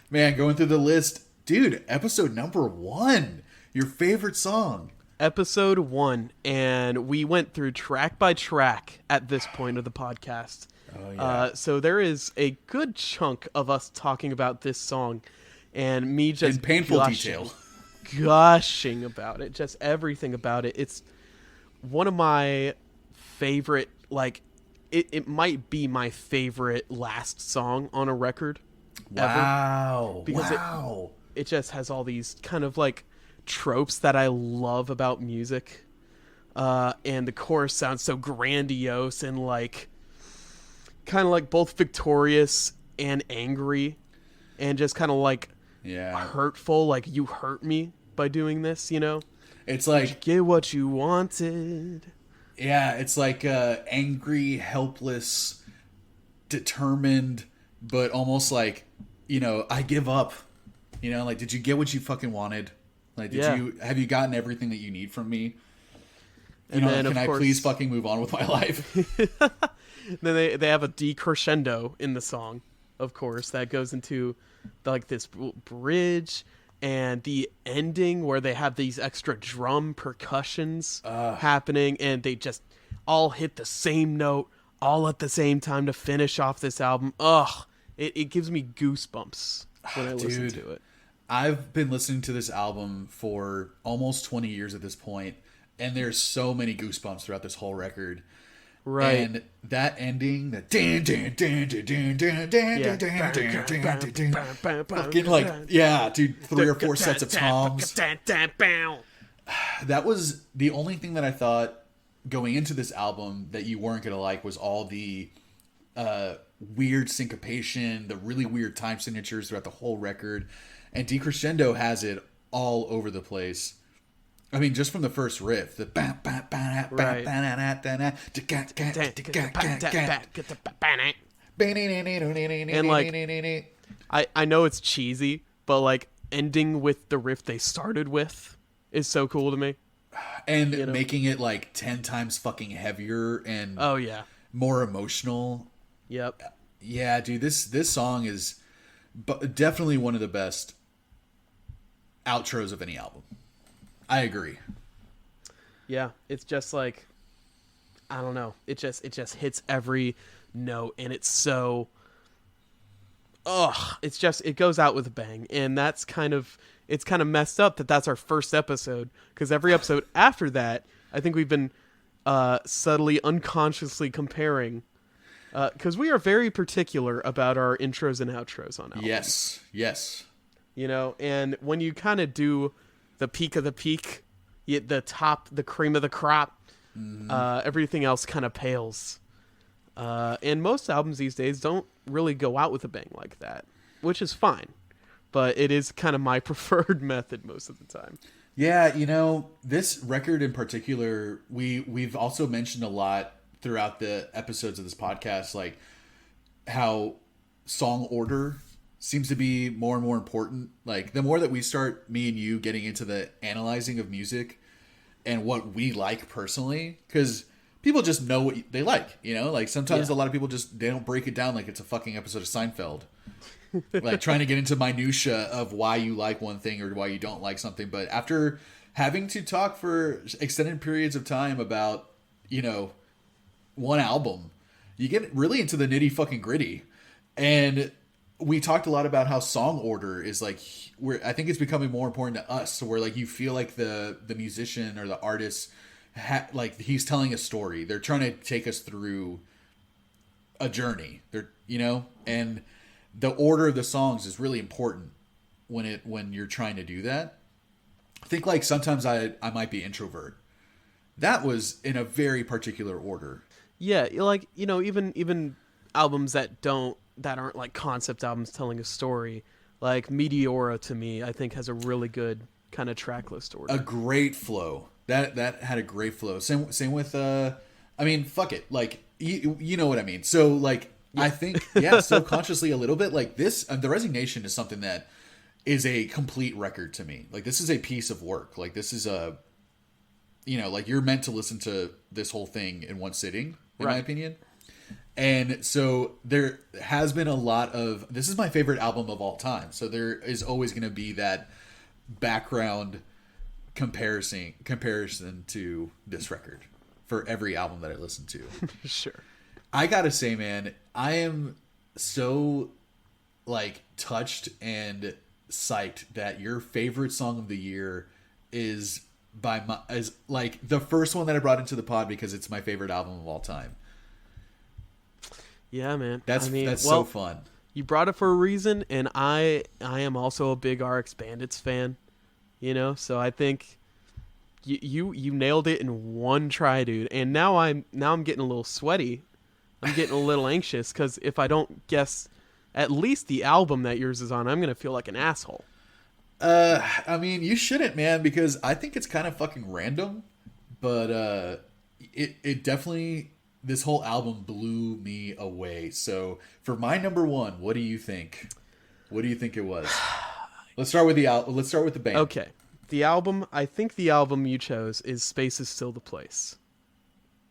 man, going through the list, dude, episode number 1, your favorite song. Episode 1, and we went through track by track at this point of the podcast. Oh, yeah. So there is a good chunk of us talking about this song, and me just in painful detail, gushing about it, just everything about it. It's one of my favorite, like, it might be my favorite last song on a record. Wow. Ever, because it just has all these kind of like tropes that I love about music, and the chorus sounds so grandiose and like kind of like both victorious and angry, and just kind of like hurtful, like you hurt me by doing this, it's like, did you get what you wanted? It's like angry, helpless, determined, but almost like, I give up, like, did you get what you fucking wanted? Like, have you gotten everything that you need from me? And then, can I please fucking move on with my life? Then they have a decrescendo in the song, of course, that goes into like this bridge and the ending where they have these extra drum percussions happening, and they just all hit the same note all at the same time to finish off this album. It gives me goosebumps when I listen to it. I've been listening to this album for almost 20 years at this point, and there's so many goosebumps throughout this whole record. Right. And that ending, the dan dan dan dan dan dan dan dan dan dan, fucking like, dude, 3 or 4 sets of toms. That was the only thing that I thought going into this album that you weren't gonna like, was all the weird syncopation, the really weird time signatures throughout the whole record, and Decrescendo has it all over the place. I mean, just from the first riff, the and like, I know it's cheesy, but like ending with the riff they started with is so cool to me. And making it like 10 times fucking heavier and Oh yeah. more emotional. Yep. Yeah, dude, this song is definitely one of the best outros of any album. I agree. Yeah, it's just like, I don't know. It just hits every note, and it's so. It goes out with a bang, and it's kind of messed up that that's our first episode, because every episode after that, I think we've been subtly, unconsciously comparing, because we are very particular about our intros and outros on albums. Yes. And when you kind of do the peak of the peak, the top, the cream of the crop, everything else kind of pales. And most albums these days don't really go out with a bang like that, which is fine. But it is kind of my preferred method most of the time. Yeah, this record in particular, we've also mentioned a lot throughout the episodes of this podcast, like how song order seems to be more and more important. Like the more that we start, me and you, getting into the analyzing of music and what we like personally, because people just know what they like, like sometimes a lot of people they don't break it down like it's a fucking episode of Seinfeld, like trying to get into minutia of why you like one thing or why you don't like something. But after having to talk for extended periods of time about, one album, you get really into the nitty fucking gritty. And we talked a lot about how song order is like, I think it's becoming more important to us. So where like you feel like the musician or the artist, like he's telling a story. They're trying to take us through a journey. And the order of the songs is really important when you're trying to do that. I think like sometimes I might be introvert. That was in a very particular order. Yeah, like even albums that aren't like concept albums telling a story, like Meteora to me, I think has a really good kind of track list order. A great flow. That had a great flow. Same with fuck it. Like you know what I mean. So like I think subconsciously a little bit like this. The Resignation is something that is a complete record to me. Like this is a piece of work. Like this is a, like you're meant to listen to this whole thing in one sitting, in my opinion. And so there has been a lot of, this is my favorite album of all time. So there is always going to be that background comparison to this record for every album that I listen to. Sure. I gotta say, man, I am so like touched and psyched that your favorite song of the year is like the first one that I brought into the pod because it's my favorite album of all time. Yeah, man. That's so fun. You brought it for a reason, and I am also a big RX Bandits fan. So I think you nailed it in one try, dude. And now I'm getting a little sweaty. I'm getting a little anxious because if I don't guess at least the album that yours is on, I'm gonna feel like an asshole. You shouldn't, man, because I think it's kind of fucking random, but it definitely, this whole album blew me away. So for my number one, what do you think? What do you think it was? Let's start with the band. Okay. I think the album you chose is Space is Still the Place.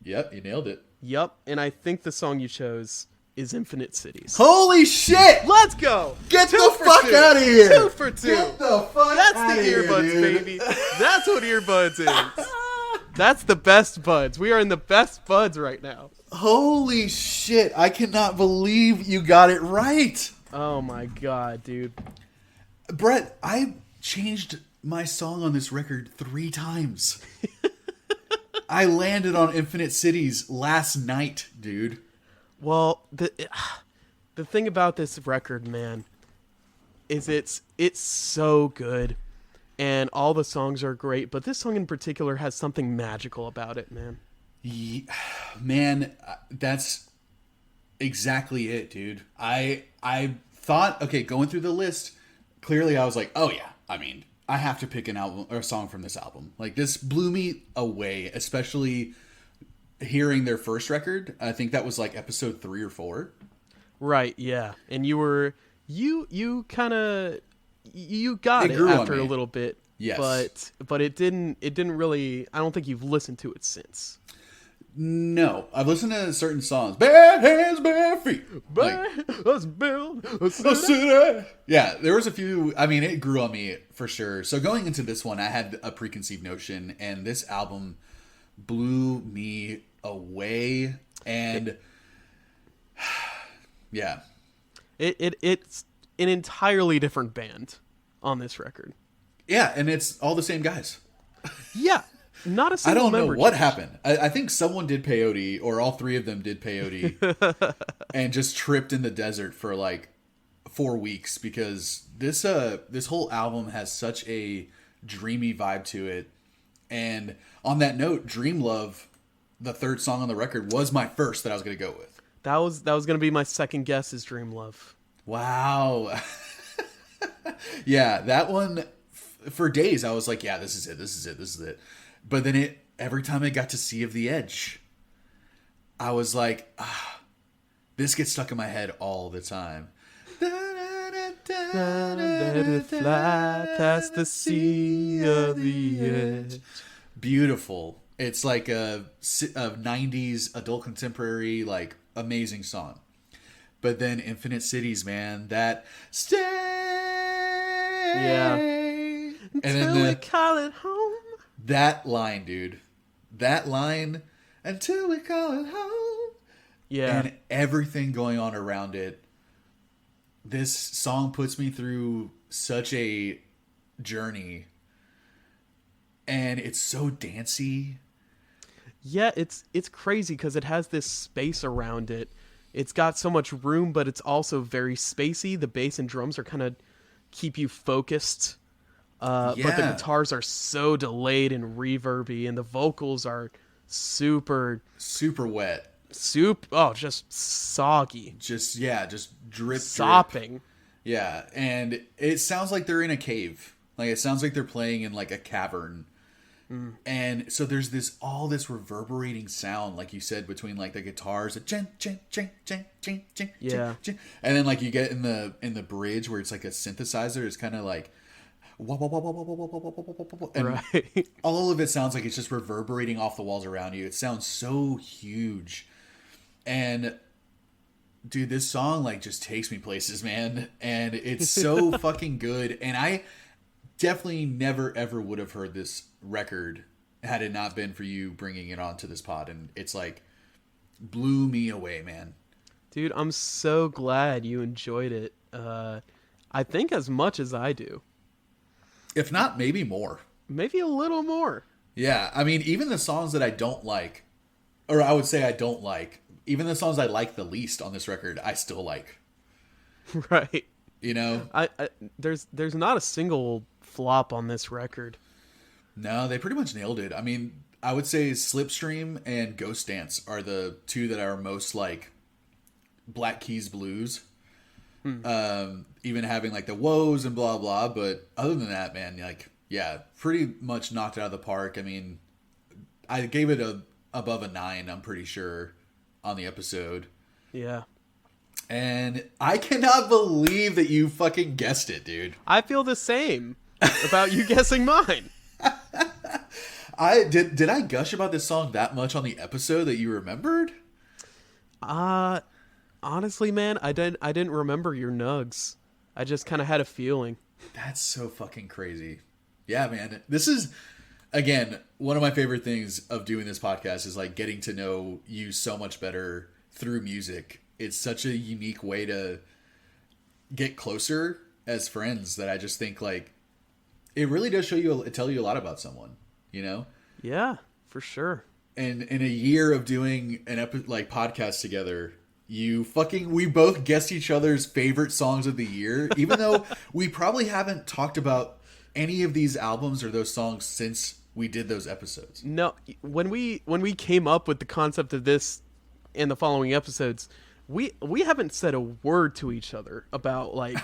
Yep, you nailed it. Yep, and I think the song you chose is Infinite Cities. Holy shit! Let's go! Get the fuck out of here! 2 for 2. Get the fuck That's out of the here, earbuds, dude. baby. That's what earbuds is. That's the best buds. We are in the best buds right now. Holy shit! I cannot believe you got it right. Oh my god, dude. Brett, I changed my song on this record 3 times. I landed on Infinite Cities last night, dude. Well, the thing about this record, man, is it's so good, and all the songs are great, but this song in particular has something magical about it, man. Man, that's exactly it, dude. I thought, okay, going through the list, clearly I was like, oh yeah, I have to pick an album or a song from this album. Like this blew me away, especially hearing their first record. I think that was like episode 3 or 4. Right, yeah. And you kind of you got It it grew on after a me. little bit. Yes. But it didn't really. I don't think you've listened to it since. No, I've listened to certain songs. Bad hands, bad feet. Let's build a A city. city. Yeah, there was a few. I mean, it grew on me for sure. So going into this one, I had a preconceived notion, and this album blew me away. And yeah, It's an entirely different band on this record. yeah, and it's all the same guys. Yeah, not a I single don't know member what change. happened. I think someone did peyote, or all three of them did peyote, and just tripped in the desert for like 4 weeks because this whole album has such a dreamy vibe to it. And on that note, Dream Love, the third song on the record, was my first that I was going to go with. That was gonna be my second guess. Is Dream Love. Wow. Yeah, that one for days I was like, yeah, this is it, this is it, this is it. But then every time I got to Sea of the Edge, I was like, this gets stuck in my head all the time. Let it fly past the sea of the edge. Beautiful. It's like a 90s adult contemporary, like amazing song. But then Infinite Cities, man, that stay. Yeah. And Until then we call it home. that line, dude. That line, until we call it home. Yeah. And everything going on around it. This song puts me through such a journey. And it's so dancey. Yeah, it's crazy because it has this space around it. It's got so much room, but it's also very spacey. The bass and drums are kind of keep you focused. But the Yeah. guitars are so delayed and reverby, and the vocals are super Wet. just soggy, Just drip. sopping. Yeah, and it sounds like they're in a cave. Like it sounds like they're playing in like a cavern. And so there's all this reverberating sound, like you said, between like the guitars, and Yeah. then like you get in the bridge where it's like a synthesizer. It's kind of like, and Right. all of it sounds like it's just reverberating off the walls around you. It sounds so huge, and dude, this song like just takes me places, man, and it's so fucking good. And I definitely never ever would have heard this record had it not been for you bringing it onto this pod, and it's like blew me away, man. Dude, I'm so glad you enjoyed it. I think as much as I do. If not, maybe more. Maybe a little more. Yeah, I mean, even the songs that I don't like, or I would say I don't like, even the songs I like the least on this record, I still like. Right. You know? I there's not a single flop on this record. No, they pretty much nailed it. I mean, I would say Slipstream and Ghost Dance are the two that are most like Black Keys blues. Even having like the woes and blah blah, but other than that, man, like yeah, pretty much knocked it out of the park. I mean, I gave it above a 9, I'm pretty sure, on the episode. Yeah. And I cannot believe that you fucking guessed it, dude. I feel the same about you guessing mine. I did I gush about this song that much on the episode that you remembered? Honestly, man, I didn't remember your nugs. I just kind of had a feeling. That's so fucking crazy. Yeah, man. This is, again, one of my favorite things of doing this podcast is like getting to know you so much better through music. It's such a unique way to get closer as friends that I just think like it really does tell you a lot about someone, you know? Yeah, for sure. And in a year of doing like podcast together, we both guessed each other's favorite songs of the year, even though we probably haven't talked about any of these albums or those songs since we did those episodes. No, when we came up with the concept of this in the following episodes, we haven't said a word to each other about like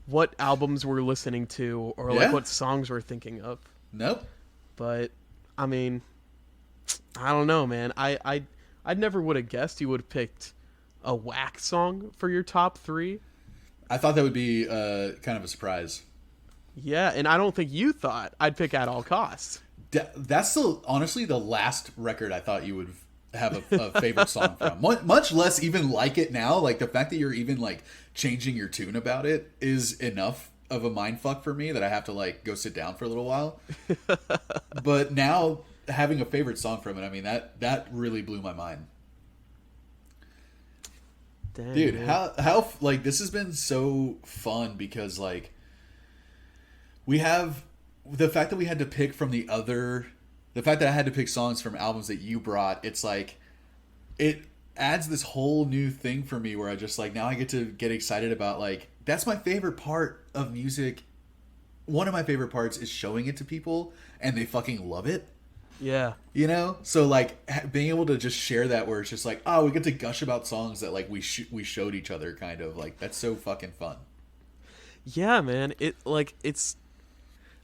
what albums we're listening to or like Yeah. what songs we're thinking of. Nope. But I mean, I don't know, man. I never would have guessed you would have picked a Whack song for your top 3. I thought that would be kind of a surprise. Yeah, and I don't think you thought I'd pick At All Costs. That's honestly the last record I thought you would have a favorite song from. Much less even like it now. Like the fact that you're even like changing your tune about it is enough of a mind fuck for me that I have to like go sit down for a little while. But now having a favorite song from it, I mean that really blew my mind. Dang, Dude, man. how like this has been so fun because like we have the fact that we had to pick from the fact that I had to pick songs from albums that you brought, it's like it adds this whole new thing for me where I just like now I get to get excited about like that's my favorite part of music. One of my favorite parts is showing it to people and they fucking love it. Yeah. You know? So like being able to just share that where it's just like, oh, we get to gush about songs that like we showed each other kind of like that's so fucking fun. Yeah, man. It's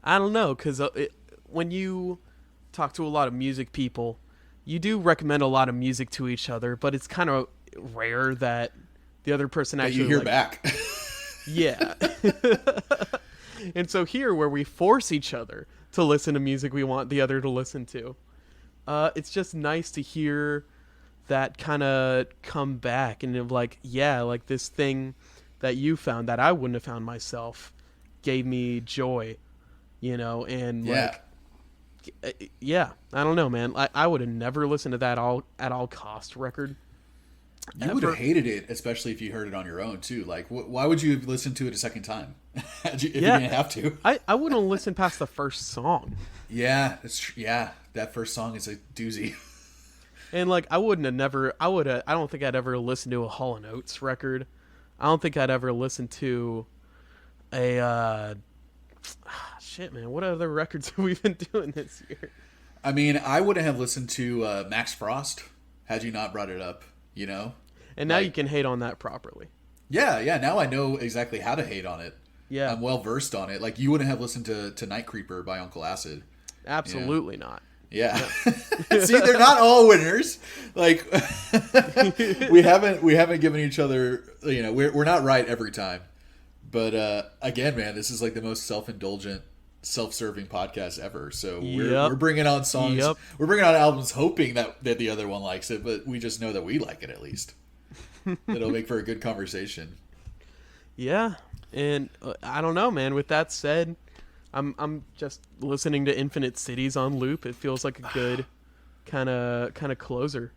I don't know, because when you talk to a lot of music people, you do recommend a lot of music to each other, but it's kind of rare that the other person That actually you hear like, back. Yeah. And so here, where we force each other to listen to music we want the other to listen to, it's just nice to hear that kind of come back and of like, yeah, like this thing that you found that I wouldn't have found myself gave me joy, you know, and Yeah. like, yeah, I don't know, man. I would have never listened to that At All Cost record. You would have hated it, especially if you heard it on your own too. Like, why would you listen to it a second time if you didn't have to? I wouldn't have listened past the first song. Yeah, that first song is a doozy. And like, I don't think I'd ever listen to a Hall & Oates record. I don't think I'd ever listen to a shit, man. What other records have we been doing this year? I mean, I wouldn't have listened to Max Frost had you not brought it up. You know, and now like, you can hate on that properly. Yeah. Now I know exactly how to hate on it. Yeah, I'm well versed on it. Like you wouldn't have listened to Night Creeper by Uncle Acid. Absolutely not. Yeah. See, they're not all winners. Like we haven't given each other. You know, we're not right every time. But again, man, this is like the most self-indulgent, self-serving podcast ever. So we're bringing on songs. Yep. We're bringing on albums hoping that the other one likes it, but we just know that we like it at least. It'll make for a good conversation. Yeah, and I don't know, man. With that said, I'm just listening to Infinite Cities on loop. It feels like a good kind of closer.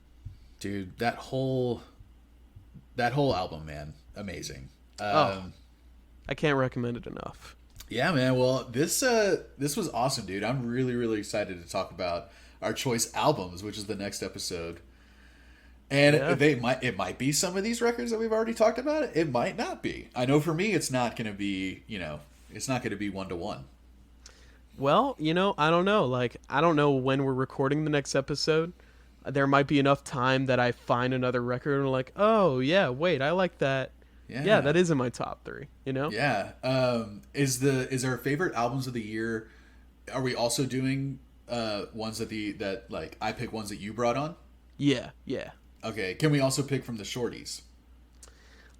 Dude, that whole album, man, amazing. I can't recommend it enough. Yeah, man. Well, this was awesome, dude. I'm really, really excited to talk about our choice albums, which is the next episode. And it might be some of these records that we've already talked about. It might not be. I know for me, it's not going to be. It's not going to be 1-to-1. Well, I don't know. Like, I don't know when we're recording the next episode. There might be enough time that I find another record and I'm like, oh yeah, wait, I like that. Yeah, that is in my top 3. Yeah. Is our favorite albums of the year? Are we also doing ones that like I pick ones that you brought on? Yeah. Okay. Can we also pick from the shorties?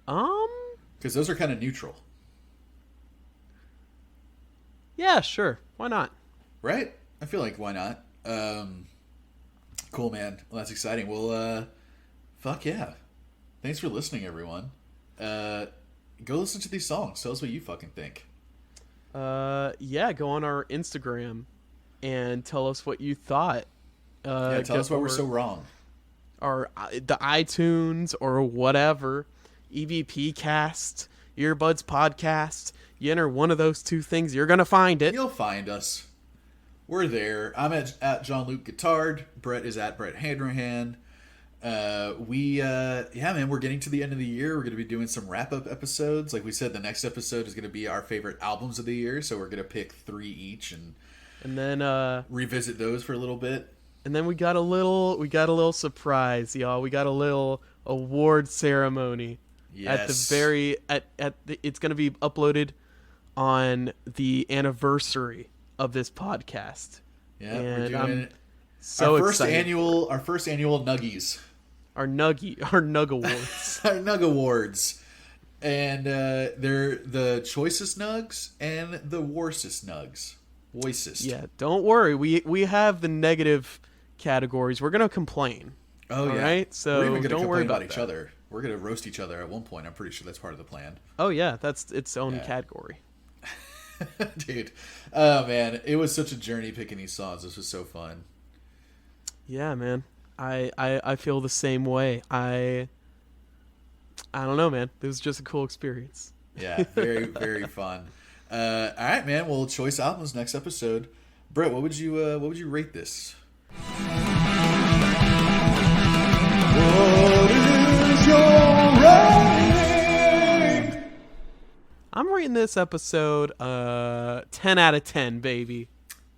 Because those are kind of neutral. Yeah, sure. Why not? Right? I feel like why not? Cool, man. Well, that's exciting. Well, fuck yeah. Thanks for listening, everyone. Go listen to these songs. Tell us what you fucking think. Yeah, go on our Instagram and tell us what you thought. Tell us why we're so wrong. Or the iTunes or whatever. EVP Cast, Earbuds Podcast. You enter one of those 2 things, you're gonna find it. You'll find us. We're there. I'm at Jean-Luc Guitard. Brett is at Brett Handrahan. Man, we're getting to the end of the year. We're going to be doing some wrap-up episodes. Like we said, the next episode is going to be our favorite albums of the year. So we're going to pick 3 each and then revisit those for a little bit. And then we got a little surprise, y'all. We got a little award ceremony. Yes. At it's going to be uploaded on the anniversary of this podcast. Yeah, and we're doing it. So our first excited. our first annual Nuggies. Our Nug Awards. Our Nug Awards. And they're the choicest nugs and the worstest nugs. Voicest. Yeah, don't worry. We have the negative categories. We're gonna complain. Oh, all yeah. right? So we're even going to don't worry complain about about each that. other. We're going to roast each other at one point. I'm pretty sure that's part of the plan. Oh yeah, that's its own Yeah. category. Dude. Oh, man. It was such a journey picking these songs. This was so fun. Yeah, man. I feel the same way. I don't know, man. It was just a cool experience. Yeah, very, very fun. All right, man. Well, choice albums next episode. Brett, what would you rate this? What is your rating? I'm rating this episode 10 out of 10, baby.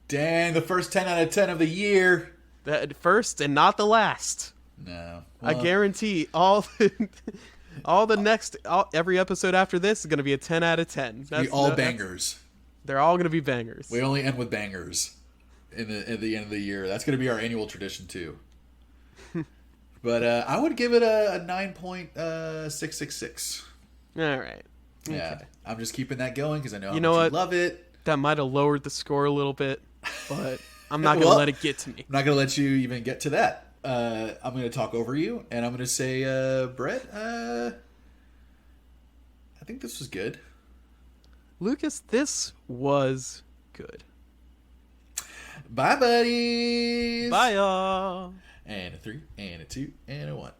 Dang, the first 10 out of 10 of the year. That first and not the last. No. I Well, guarantee every episode after this is going to be a 10 out of 10. bangers. They're all going to be bangers. We only end with bangers at the end of the year. That's going to be our annual tradition too. But I would give it a 9.666. All right. Yeah, Okay. I'm just keeping that going because I know how You know much what? you love it. That might have lowered the score a little bit, but I'm not going to Well, let it get to me. I'm not going to let you even get to that. I'm going to talk over you, and I'm going to say, Brett, I think this was good. Lucas, this was good. Bye, buddies. Bye, y'all. And a 3, and a 2, and a 1.